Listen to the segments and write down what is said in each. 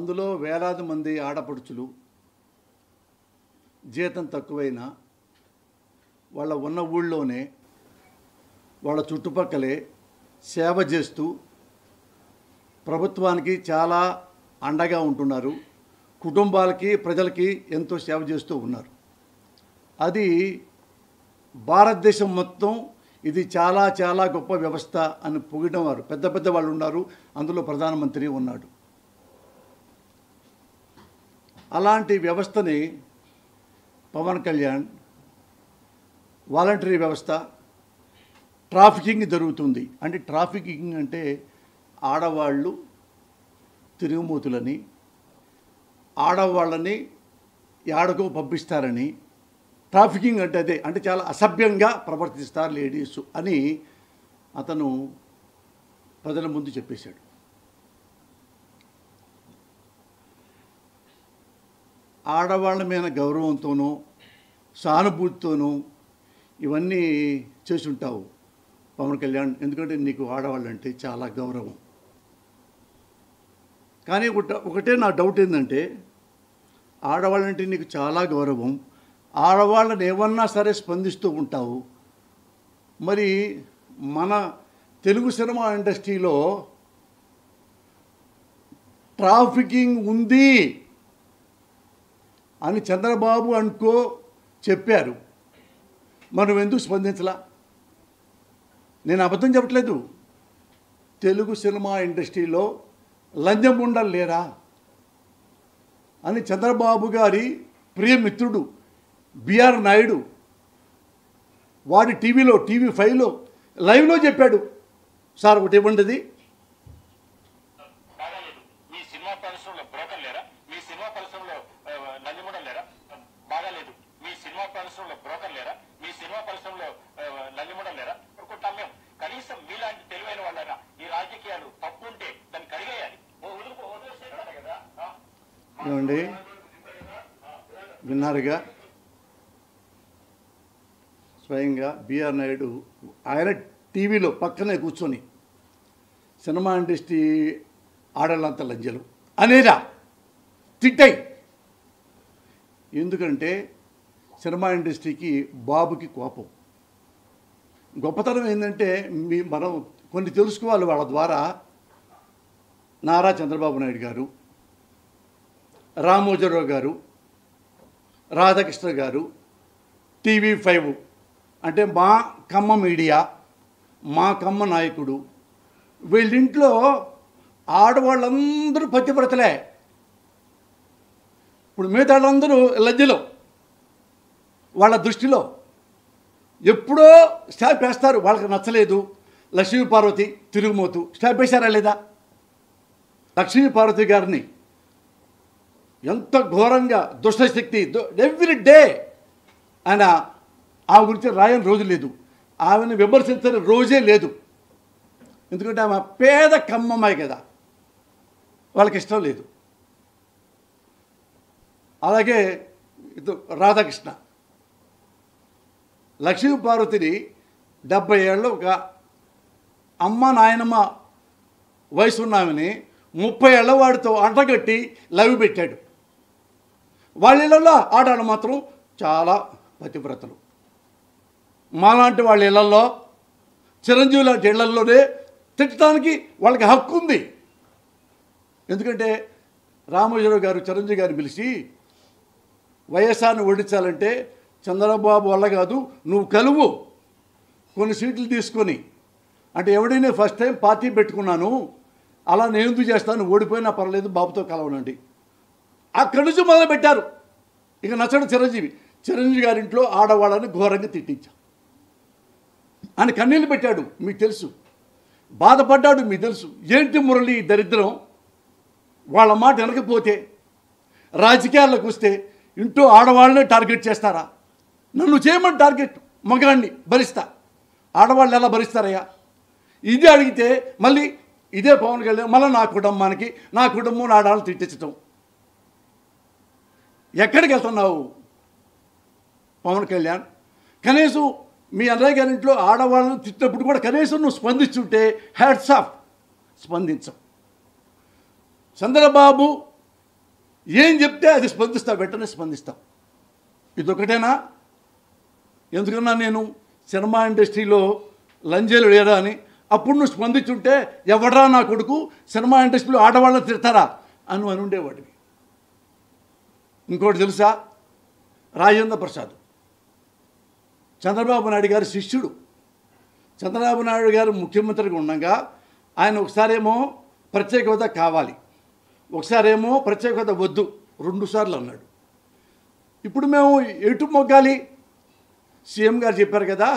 అందులో వేలాది మంది ఆడపడుచులు జీతం తక్కువైనా వాళ్ళ ఉన్న ఊళ్ళోనే వాళ్ళ చుట్టుపక్కలే సేవ చేస్తూ ప్రభుత్వానికి చాలా అండగా ఉంటున్నారు. కుటుంబాలకి ప్రజలకి ఎంతో సేవ చేస్తూ ఉన్నారు. అది భారతదేశం మొత్తం ఇది చాలా చాలా గొప్ప వ్యవస్థ అని పొగిడడం వారు పెద్ద పెద్ద వాళ్ళు ఉన్నారు. అందులో ప్రధానమంత్రి ఉన్నాడు. అలాంటి వ్యవస్థని పవన్ కళ్యాణ్ వాలంటరీ వ్యవస్థ ట్రాఫికింగ్ జరుగుతుంది అంటే ట్రాఫికింగ్ అంటే ఆడవాళ్ళు తిరుగుమూతులని ఆడవాళ్ళని యాడకో పంపిస్తారని ట్రాఫికింగ్ అంటే అదే అంటే చాలా అసభ్యంగా ప్రవర్తిస్తారు లేడీస్ అని అతను ప్రజల ముందు చెప్పేశాడు. ఆడవాళ్ళ మీద గౌరవంతోనూ సానుభూతితోనూ ఇవన్నీ చేసి ఉంటావు పవన్ కళ్యాణ్, ఎందుకంటే నీకు ఆడవాళ్ళంటే చాలా గౌరవం. కానీ ఒకటే నా డౌట్ ఏంటంటే ఆడవాళ్ళంటే నీకు చాలా గౌరవం, ఆడవాళ్ళని ఏమన్నా సరే స్పందిస్తూ ఉంటావు. మరి మన తెలుగు సినిమా ఇండస్ట్రీలో ట్రాఫికింగ్ ఉంది అని చంద్రబాబు అనుకో చెప్పారు, మనం ఎందుకు స్పందించలా? నేను అబద్ధం చెప్పట్లేదు. తెలుగు సినిమా ఇండస్ట్రీలో లంజముండలు లేరా అని చంద్రబాబు గారి ప్రియమిత్రుడు బిఆర్ నాయుడు వాడి టీవీలో TV5లో లైవ్లో చెప్పాడు. సార్ ఒకటి ఇవ్వండి, మీ సినిమా పరిశ్రమలో బ్రోకర్ లేరా? మీ సినిమా పరిశ్రమలో లంజముండలు లేరా? బాగాలేదు. మీ సినిమా పరిశ్రమలో బ్రోకర్ లేరా? మీ సినిమా పరిశ్రమలో లంజముండలు లేరా? అనుకుంటాం మేము. కనీసం మీలాంటి తెలివైన వాళ్ళైనా ఈ రాజకీయాలు తప్పు ఉంటే దాన్ని కడిగేయాలి. ఏమండి విన్నారుగా, స్వయంగా బిఆర్ నాయుడు ఆయన టీవీలో పక్కనే కూర్చొని సినిమా ఇండస్ట్రీ ఆడలంత లంజలు అనేదా తిట్టాయి. ఎందుకంటే సినిమా ఇండస్ట్రీకి బాబుకి కోపం. గొప్పతనం ఏంటంటే మనం కొన్ని తెలుసుకోవాలి వాళ్ళ ద్వారా. నారా చంద్రబాబు నాయుడు గారు, రామోజీరావు గారు, రాధాకృష్ణ గారు, TV5 అంటే మా కమ్మ మీడియా, మా కమ్మ నాయకుడు, వీళ్ళింట్లో ఆడవాళ్ళందరూ పతివ్రతలే. ఇప్పుడు మిగతా వాళ్ళందరూ లజ్జలో వాళ్ళ దృష్టిలో ఎప్పుడో స్టాప్ వేస్తారు. వాళ్ళకి నచ్చలేదు. లక్ష్మీ పార్వతి తిరుగుమోతు స్టాప్ వేశారా లేదా? లక్ష్మీ పార్వతి గారిని ఎంత ఘోరంగా దుష్టశక్తి ఎవ్రీ డే ఆయన ఆమె గురించి రాయని రోజు లేదు, ఆమెను విమర్శించని రోజే లేదు. ఎందుకంటే ఆమె పేద కమ్మమ్మాయి కదా, వాళ్ళకి ఇష్టం లేదు. అలాగే రాధాకృష్ణ లక్ష్మీ పార్వతిని 70 ఏళ్ళు ఒక అమ్మ నాయనమ్మ వయసు ఉన్నామని 30 ఏళ్ల వాడితో అంటగట్టి లవ్ పెట్టాడు. వాళ్ళ ఇళ్ళల్లో ఆడాళ్ళు మాత్రం చాలా పతివ్రతలు. మాలాంటి వాళ్ళ ఇళ్లలో చిరంజీవి లాంటి ఇళ్లలోనే తిట్టడానికి వాళ్ళకి హక్కు ఉంది. ఎందుకంటే రామోజీరావు గారు చిరంజీవి గారిని పిలిచి వైఎస్ఆర్ని ఓడించాలంటే చంద్రబాబు వల్ల కాదు, నువ్వు కలువు కొన్ని సీట్లు తీసుకొని అంటే ఎవడైనా ఫస్ట్ టైం పార్టీ పెట్టుకున్నాను, అలా నేను ఎందుకు చేస్తాను, ఓడిపోయినా పర్లేదు బాబుతో కలవనండి. అక్కడి నుంచి మొదలుపెట్టారు. ఇక నచ్చడు చిరంజీవి గారింట్లో ఆడవాళ్ళని ఘోరంగా తిట్టించాం. ఆయన కన్నీళ్ళు పెట్టాడు, మీకు తెలుసు. బాధపడ్డాడు, మీకు తెలుసు. ఏంటి మురళి దరిద్రం, వాళ్ళ మాట వెనకపోతే రాజకీయాల్లోకి వస్తే ఇంట్లో ఆడవాళ్ళనే టార్గెట్ చేస్తారా? నన్ను చేయమని టార్గెట్, మగాడిని భరిస్తా, ఆడవాళ్ళు ఎలా భరిస్తారయ్యా? ఇది అడిగితే మళ్ళీ ఇదే పవన్ కళ్యాణ్ మళ్ళీ నా కుటుంబం ఆడవాళ్ళని తిట్టించటం. ఎక్కడికి వెళ్తున్నావు పవన్ కళ్యాణ్? కనీసం మీ అన్నయ్య గారింట్లో ఆడవాళ్ళని తిట్టినప్పుడు కూడా కనీసం నువ్వు స్పందించుంటే హ్యాట్స్ ఆఫ్. స్పందించం. చంద్రబాబు ఏం చెప్తే అది స్పందిస్తావు, వెంటనే స్పందిస్తావు. ఇదొకటేనా? ఎందుకన్నా నేను సినిమా ఇండస్ట్రీలో లంజేలు లేరా అని, అప్పుడు నువ్వు స్పందించుంటే ఎవడరా నా కొడుకు సినిమా ఇండస్ట్రీలో ఆడవాళ్ళని తిడతారా అని ఉండేవాడివి. ఇంకోటి తెలుసా? రాజేంద్ర ప్రసాద్ చంద్రబాబు నాయుడు గారి శిష్యుడు. చంద్రబాబు నాయుడు గారు ముఖ్యమంత్రిగా ఉండగా ఆయన ఒకసారేమో ప్రత్యేక హోదా కావాలి, ఒకసారేమో ప్రత్యేక హోదా వద్దు, 2 సార్లు అన్నాడు. ఇప్పుడు మేము ఎటు మొగ్గాలి? సీఎం గారు చెప్పారు కదా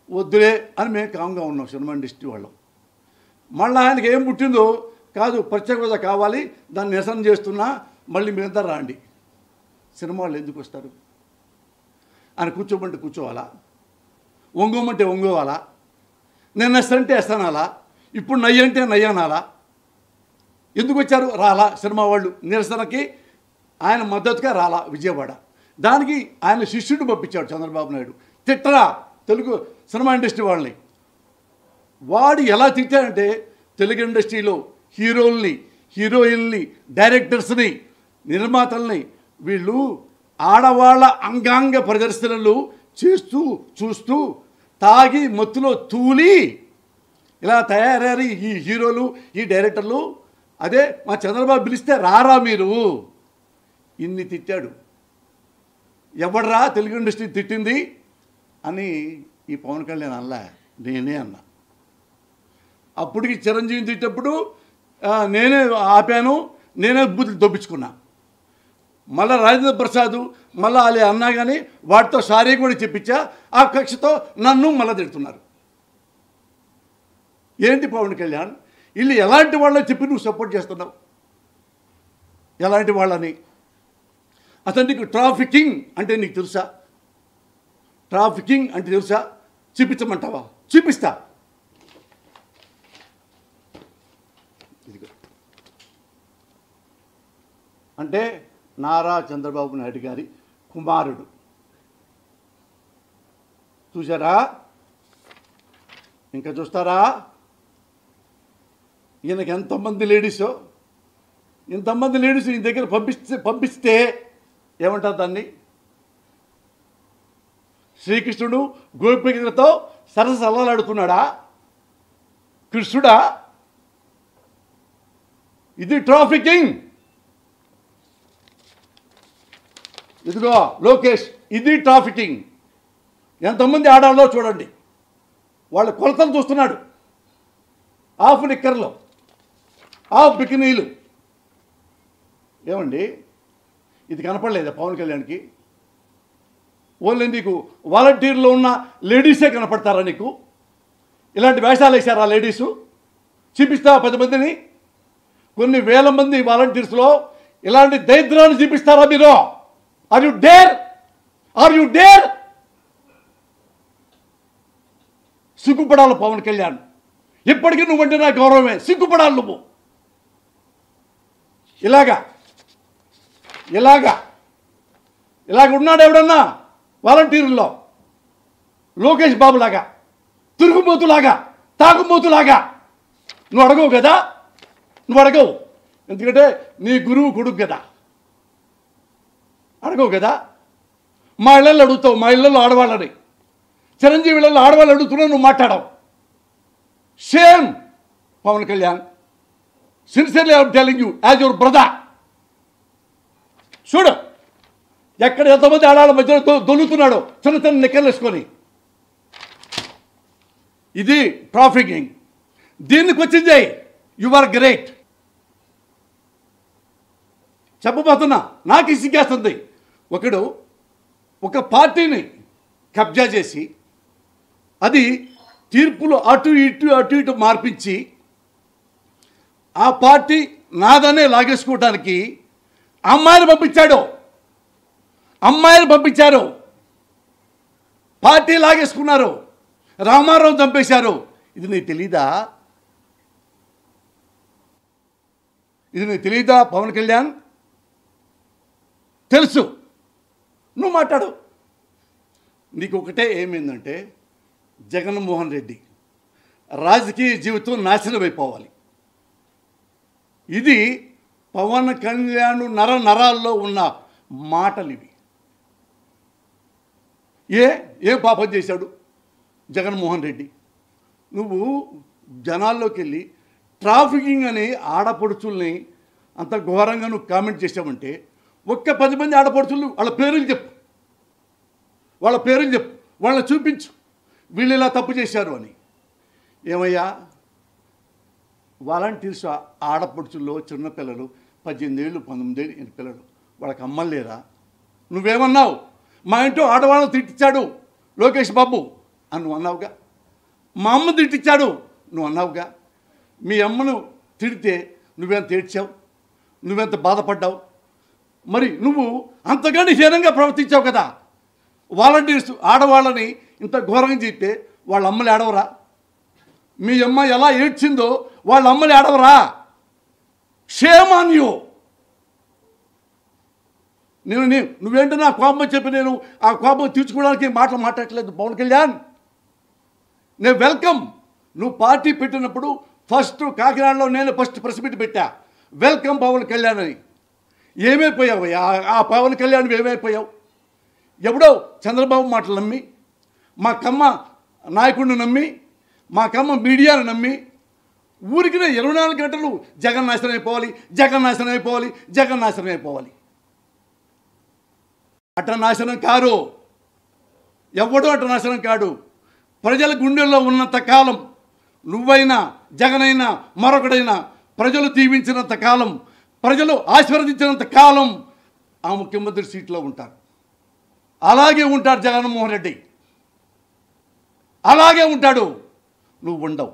వద్దులే అని మేము కామ్గా ఉన్నాం సినిమా ఇండస్ట్రీ వాళ్ళం. మళ్ళీ ఆయనకి ఏం పుట్టిందో కాదు, ప్రత్యేక హోదా కావాలి, దాన్ని నిరసన చేస్తున్నా, మళ్ళీ మీరంతా రాండి. సినిమా వాళ్ళు ఎందుకు వస్తారు? ఆయన కూర్చోమంటే కూర్చోవాలా, ఒంగోమంటే ఒంగోవాలా, నేను ఎస్తంటే ఎస్తానాలా, ఇప్పుడు నయ్యంటే నయ్యనాలా? ఎందుకు వచ్చారు? రాలా సినిమా వాళ్ళు నిరసనకి, ఆయన మద్దతుగా రాలా విజయవాడ. దానికి ఆయన శిష్యుడిని పంపించాడు చంద్రబాబు నాయుడు. తిట్టరా తెలుగు సినిమా ఇండస్ట్రీ వాళ్ళని. వాడు ఎలా తిట్టాడంటే తెలుగు ఇండస్ట్రీలో హీరోల్ని, హీరోయిన్ని, డైరెక్టర్స్ని, నిర్మాతల్ని వీళ్ళు ఆడవాళ్ళ అంగాంగ ప్రదర్శనలు చేస్తూ చూస్తూ తాగి మత్తులో తూలి ఇలా తయారయ్యారు ఈ హీరోలు, ఈ డైరెక్టర్లు. అదే మా చంద్రబాబు పిలిస్తే రారా మీరు, ఇన్ని తిట్టాడు. ఎవడరా తెలుగు ఇండస్ట్రీ తిట్టింది అని ఈ పవన్ కళ్యాణ్ అన్నా, నేనే అన్నా. అప్పటికి చిరంజీవి తిట్టేటప్పుడు నేనే ఆపాను, నేనే బూతులు దొప్పించుకున్నా. మళ్ళీ రాజేంద్ర ప్రసాద్ మళ్ళీ అలా అన్నా కానీ వాటితో సారీ కూడా చెప్పించా. ఆ కక్షతో నన్ను మళ్ళీ తిడుతున్నారు. ఏంటి పవన్ కళ్యాణ్, వీళ్ళు ఎలాంటి వాళ్ళని చెప్పి నువ్వు సపోర్ట్ చేస్తున్నావు? ఎలాంటి వాళ్ళని? అసలు నీకు ట్రాఫికింగ్ అంటే నీకు తెలుసా? ట్రాఫికింగ్ అంటే తెలుసా? చూపించమంటావా? చూపిస్తా. ఇదిగో అంటే నారా చంద్రబాబు నాయుడు గారి కుమారుడు. చూసారా? ఇంకా చూస్తారా? ఈయనకి ఎంతమంది లేడీసో, ఇంతమంది లేడీస్ ఈ దగ్గర పంపిస్తే ఏమంటారు దాన్ని? శ్రీకృష్ణుడు గోపికలతో సరసల్లాడుతున్నాడా? కృష్ణుడా? ఇది ట్రాఫికింగ్. ఇదిగో లోకేష్, ఇది ట్రాఫికింగ్. ఎంతమంది ఆడాలో చూడండి. వాళ్ళ కొలతలు చూస్తున్నాడు. హాఫ్ నిక్కర్లో, హాఫ్ బికినీలు. ఏమండి ఇది కనపడలేదా పవన్ కళ్యాణ్కి? ఓన్లీ నీకు వాలంటీర్లో ఉన్న లేడీసే కనపడతారా నీకు? ఇలాంటి వేషాలు వేశారా లేడీసు? చూపిస్తావా 10 మందిని? కొన్ని వేల మంది వాలంటీర్స్లో ఇలాంటి దరిద్రాన్ని చూపిస్తారా మీరు? Are you dare? Are you dare? సిగ్గుపడాలి పవన్ కళ్యాణ్. ఇప్పటికీ నువ్వంటే నా గౌరవమే. సిగ్గుపడాలి నువ్వు. ఇలాగా ఉన్నాడు ఎవడన్నా వాలంటీర్లో? లోకేష్ బాబులాగా, తిరుగుబోతులాగా, తాగుబోతులాగా. నువ్వు అడగవు కదా, నువ్వు అడగవు. ఎందుకంటే నీ గురువు కొడుకు కదా, అడగవు కదా. మా ఇళ్ళల్లో అడుగుతావు, మా ఇళ్ళల్లో ఆడవాళ్ళని. చిరంజీవి ఇళ్ళల్లో ఆడవాళ్ళు అడుగుతున్నావు, నువ్వు మాట్లాడవు. Shame Pawan Kalyan. Sincerely I'm telling you as your brother. చూడు ఎక్కడ ఎంతమంది ఆడాళ్ళ మధ్యలో దొల్లుతున్నాడో చిన్న చిన్న నిక్కర్లు వేసుకొని. ఇది ట్రాఫికింగ్. దీనికి వచ్చింది యు ఆర్ గ్రేట్. చెప్పబోతున్నా, నాకు సిగ్గేస్తుంది. ఒకడు ఒక పార్టీని కబ్జా చేసి అది తీర్పులు అటు ఇటు మార్పించి ఆ పార్టీ నాదనే లాగేసుకోవడానికి అమ్మాయిని పంపించారు. పార్టీ లాగేసుకున్నారు. రామారావు చంపేశారు. ఇది నీకు తెలీదా? ఇది నీకు తెలీదా పవన్ కళ్యాణ్? తెలుసు. నువ్వు మాట్లాడు. నీకు ఒకటే ఏమైందంటే జగన్మోహన్ రెడ్డి రాజకీయ జీవితం నాశనం అయిపోవాలి. ఇది పవన్ కళ్యాణ్ నరాల్లో ఉన్న మాటలు ఇవి. ఏం పాపం చేశాడు జగన్మోహన్ రెడ్డి? నువ్వు జనాల్లోకి వెళ్ళి ట్రాఫికింగ్ అని ఆడపడుచుల్ని అంత ఘోరంగా నువ్వు కామెంట్ చేసావంటే ఒక్క 10 మంది ఆడపడుచులు వాళ్ళ పేర్లు చెప్పు, వాళ్ళని చూపించు, వీళ్ళు ఇలా తప్పు చేశారు అని. ఏమయ్యా, వాలంటీర్స్ ఆడపడుచుల్లో చిన్నపిల్లలు 18 ఏళ్ళు 19 ఏళ్ళు పిల్లలు, వాళ్ళకి అమ్మలు లేరా? నువ్వేమన్నావు? మా ఇంట్లో ఆడవాళ్ళని తిట్టించాడు లోకేష్ బాబు అని నువ్వు అన్నావుగా. మా అమ్మ తిట్టించాడు నువ్వు అన్నావుగా. మీ అమ్మను తిడితే నువ్వెంత ఏడ్చావు, నువ్వెంత బాధపడ్డావు? మరి నువ్వు అంతగాని హీనంగా ప్రవర్తించావు కదా. వాలంటీర్స్ ఆడవాళ్ళని ఇంత ఘోరంగా చెప్తే వాళ్ళ అమ్మలు ఏడవరా? మీ అమ్మ ఎలా ఏడ్చిందో వాళ్ళ అమ్మలు ఏడవరా? Shame on you. నువ్వేంటో నా కోపం చెప్పి నేను ఆ కోపం తీర్చుకోవడానికి మాటలు మాట్లాడట్లేదు పవన్ కళ్యాణ్. నేను వెల్కమ్. నువ్వు పార్టీ పెట్టినప్పుడు ఫస్ట్ కాకినాడలో నేను ఫస్ట్ ప్రెస్ మీట్ పెట్టా, వెల్కమ్ పవన్ కళ్యాణ్ అని. ఏమైపోయావు ఆ పవన్ కళ్యాణ్? ఏమైపోయావు? ఎవడో చంద్రబాబు మాటలు నమ్మి, మా కమ్మ నాయకుడిని నమ్మి, మా కమ్మ మీడియాను నమ్మి ఊరికి 24 గంటలు జగన్ నాశనం అయిపోవాలి, జగన్ నాశనం అయిపోవాలి, జగన్ నాశనం అయిపోవాలి. అట్ట నాశనం కారు, ఎవడో అట్ట నాశనం కాడు. ప్రజల గుండెల్లో ఉన్నంత కాలం, నువ్వైనా జగనైనా మరొకడైనా ప్రజలు దీవించినంత కాలం, ప్రజలు ఆశీర్వదించినంత కాలం ఆ ముఖ్యమంత్రి సీట్లో ఉంటారు. అలాగే ఉంటాడు జగన్మోహన్ రెడ్డి, అలాగే ఉంటాడు. నువ్వు ఉండవు.